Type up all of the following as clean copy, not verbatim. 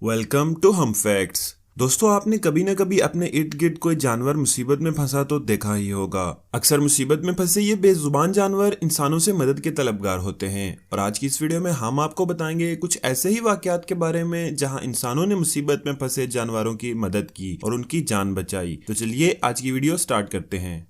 Welcome to हम facts. दोस्तों, आपने कभी न कभी अपने इर्द गिर्द कोई जानवर मुसीबत में फंसा तो देखा ही होगा। अक्सर मुसीबत में फंसे ये बेजुबान जानवर इंसानों से मदद के तलबगार होते हैं और आज की इस वीडियो में हम आपको बताएंगे कुछ ऐसे ही वाकयात के बारे में जहां इंसानों ने मुसीबत में फंसे जानवरों की मदद की और उनकी जान बचाई। तो चलिए आज की वीडियो स्टार्ट करते हैं।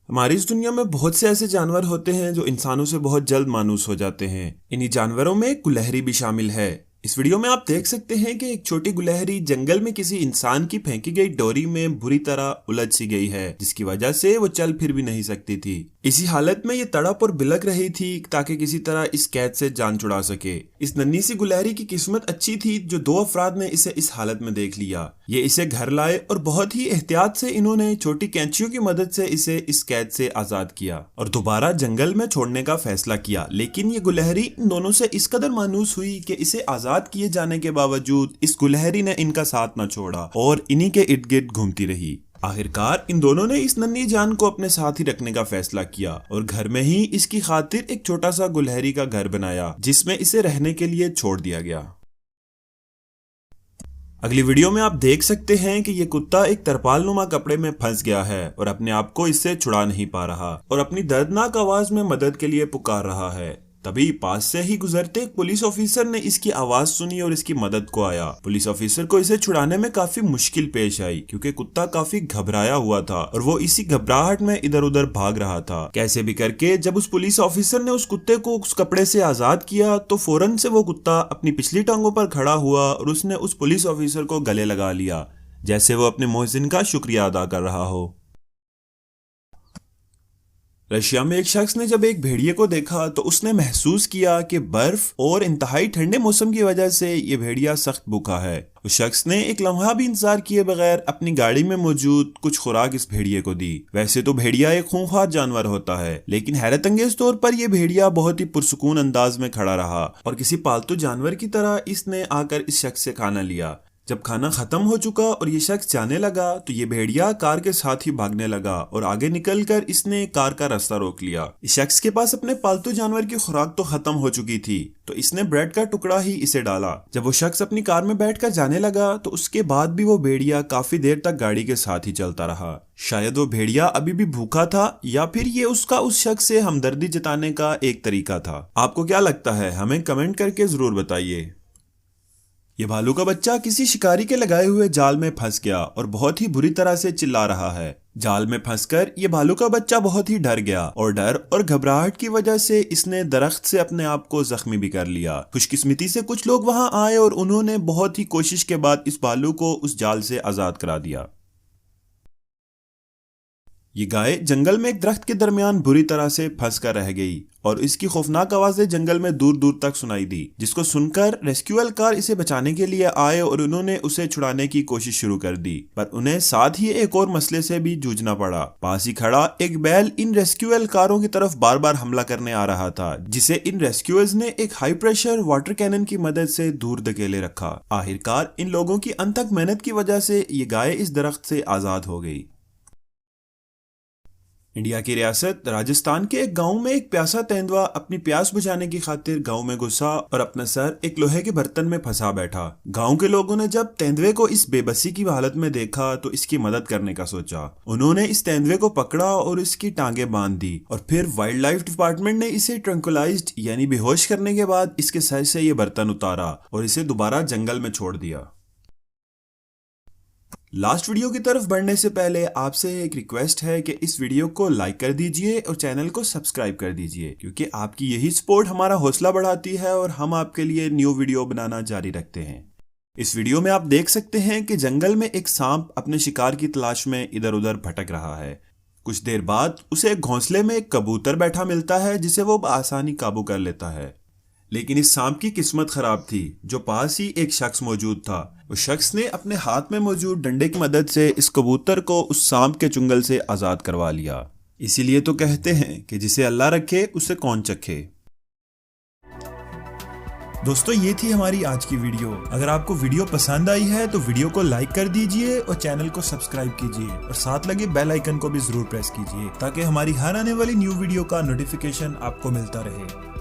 हमारी इस दुनिया में बहुत से ऐसे जानवर होते हैं जो इंसानों से बहुत जल्द मायूस हो जाते हैं। इन्हीं जानवरों में गुलहरी भी शामिल है। इस वीडियो में आप देख सकते हैं कि एक छोटी गुलहरी जंगल में किसी इंसान की फेंकी गई डोरी में बुरी तरह उलझ सी गई है, जिसकी वजह से वो चल फिर भी नहीं सकती थी। इसी हालत में ये तड़प और बिलक रही थी ताकि किसी तरह इस कैद से जान छुड़ा सके। इस नन्ही सी गुलहरी की किस्मत अच्छी थी जो दो अफराद ने इसे इस हालत में देख लिया। ये इसे घर लाए और बहुत ही एहतियात से इन्होंने छोटी कैंचियों की मदद से इसे इस कैद से आजाद किया और दोबारा जंगल में छोड़ने का फैसला किया। लेकिन ये गुलहरी इन दोनों से इस कदर मायूस हुई कि इसे आजाद किए जाने के बावजूद इस गुलहरी ने इनका साथ न छोड़ा और इन्हीं के इर्द गिर्द घूमती रही। आखिरकार इन दोनों ने इस नन्ही जान को अपने साथ ही रखने का फैसला किया और घर में ही इसकी खातिर एक छोटा सा गुलहरी का घर बनाया जिसमें इसे रहने के लिए छोड़ दिया गया। अगली वीडियो में आप देख सकते हैं कि ये कुत्ता एक तरपाल नुमा कपड़े में फंस गया है और अपने आप को इससे छुड़ा नहीं पा रहा और अपनी दर्दनाक आवाज में मदद के लिए पुकार रहा है। तभी पास से ही गुजरते एक पुलिस ऑफिसर ने इसकी आवाज सुनी और इसकी मदद को आया। पुलिस ऑफिसर को इसे छुड़ाने में काफी मुश्किल पेश आई क्योंकि कुत्ता काफी घबराया हुआ था और वो इसी घबराहट में इधर उधर भाग रहा था। कैसे भी करके जब उस पुलिस ऑफिसर ने उस कुत्ते को उस कपड़े से आजाद किया तो फौरन से वो कुत्ता अपनी पिछली टांगों पर खड़ा हुआ और उसने उस पुलिस ऑफिसर को गले लगा लिया जैसे वो अपने मोहसिन का शुक्रिया अदा कर रहा हो। रशिया में एक शख्स ने जब एक भेड़िए को देखा तो उसने महसूस किया कि बर्फ और इंतहाई ठंडे मौसम की वजह से ये भेड़िया सख्त भूखा है। उस शख्स ने एक लम्हा भी इंतजार किए बगैर अपनी गाड़ी में मौजूद कुछ खुराक इस भेड़िए को दी। वैसे तो भेड़िया एक खूंखार जानवर होता है, लेकिन हैरत अंगेज तौर पर यह भेड़िया बहुत ही पुरसुकून अंदाज में खड़ा रहा और किसी पालतू जानवर की तरह इसने आकर इस शख्स से खाना लिया। जब खाना खत्म हो चुका और ये शख्स जाने लगा तो ये भेड़िया कार के साथ ही भागने लगा और आगे निकलकर इसने कार का रास्ता रोक लिया। इस शख्स के पास अपने पालतू जानवर की खुराक तो खत्म हो चुकी थी तो इसने ब्रेड का टुकड़ा ही इसे डाला। जब वो शख्स अपनी कार में बैठकर जाने लगा तो उसके बाद भी वो भेड़िया काफी देर तक गाड़ी के साथ ही चलता रहा। शायद वो भेड़िया अभी भी भूखा था या फिर ये उसका उस शख्स से हमदर्दी जताने का एक तरीका था। आपको क्या लगता है? हमें कमेंट करके जरूर बताइए। ये भालू का बच्चा किसी शिकारी के लगाए हुए जाल में फंस गया और बहुत ही बुरी तरह से चिल्ला रहा है। जाल में फंसकर ये भालू का बच्चा बहुत ही डर गया और डर और घबराहट की वजह से इसने दरख्त से अपने आप को जख्मी भी कर लिया। खुशकिस्मती से कुछ लोग वहां आए और उन्होंने बहुत ही कोशिश के बाद इस भालू को उस जाल से आजाद करा दिया। ये गाय जंगल में एक दरख्त के दरमियान बुरी तरह से फंस कर रह गई और इसकी खौफनाक आवाजें जंगल में दूर दूर तक सुनाई दी, जिसको सुनकर रेस्क्यू कार इसे बचाने के लिए आए और उन्होंने उसे छुड़ाने की कोशिश शुरू कर दी। पर उन्हें साथ ही एक और मसले से भी जूझना पड़ा। पास ही खड़ा एक बैल इन रेस्क्यू कारों की तरफ बार बार हमला करने आ रहा था, जिसे इन रेस्क्यूअर्स ने एक हाई प्रेशर वाटर कैनन की मदद से दूर धकेले रखा। आखिरकार इन लोगों की अनथक मेहनत की वजह से ये गाय इस दरख्त से आजाद हो गई। इंडिया की रियासत राजस्थान के एक गांव में एक प्यासा तेंदुआ अपनी प्यास बुझाने की खातिर गांव में घुसा और अपना सर एक लोहे के बर्तन में फंसा बैठा। गांव के लोगों ने जब तेंदुए को इस बेबसी की हालत में देखा तो इसकी मदद करने का सोचा। उन्होंने इस तेंदुए को पकड़ा और इसकी टांगे बांध दी और फिर वाइल्ड लाइफ डिपार्टमेंट ने इसे ट्रंकुलाइज्ड यानी बेहोश करने के बाद इसके सर से ये बर्तन उतारा और इसे दोबारा जंगल में छोड़ दिया। लास्ट वीडियो की तरफ बढ़ने से पहले आपसे एक रिक्वेस्ट है कि इस वीडियो को लाइक कर दीजिए और चैनल को सब्सक्राइब कर दीजिए, क्योंकि आपकी यही सपोर्ट हमारा हौसला बढ़ाती है और हम आपके लिए न्यू वीडियो बनाना जारी रखते हैं। इस वीडियो में आप देख सकते हैं कि जंगल में एक सांप अपने शिकार की तलाश में इधर उधर भटक रहा है। कुछ देर बाद उसे एक घोंसले में एक कबूतर बैठा मिलता है जिसे वो आसानी काबू कर लेता है। लेकिन इस सांप की किस्मत खराब थी। जो पास ही एक शख्स मौजूद था, उस शख्स ने अपने हाथ में मौजूद डंडे की मदद से इस कबूतर को उस सांप के चुंगल से आजाद करवा लिया। इसीलिए तो कहते हैं कि जिसे अल्लाह रखे उसे कौन चखे। दोस्तों, ये थी हमारी आज की वीडियो। अगर आपको वीडियो पसंद आई है तो वीडियो को लाइक कर दीजिए और चैनल को सब्सक्राइब कीजिए और साथ लगे बेल आइकन को भी जरूर प्रेस कीजिए ताकि हमारी हर आने वाली न्यू वीडियो का नोटिफिकेशन आपको मिलता रहे।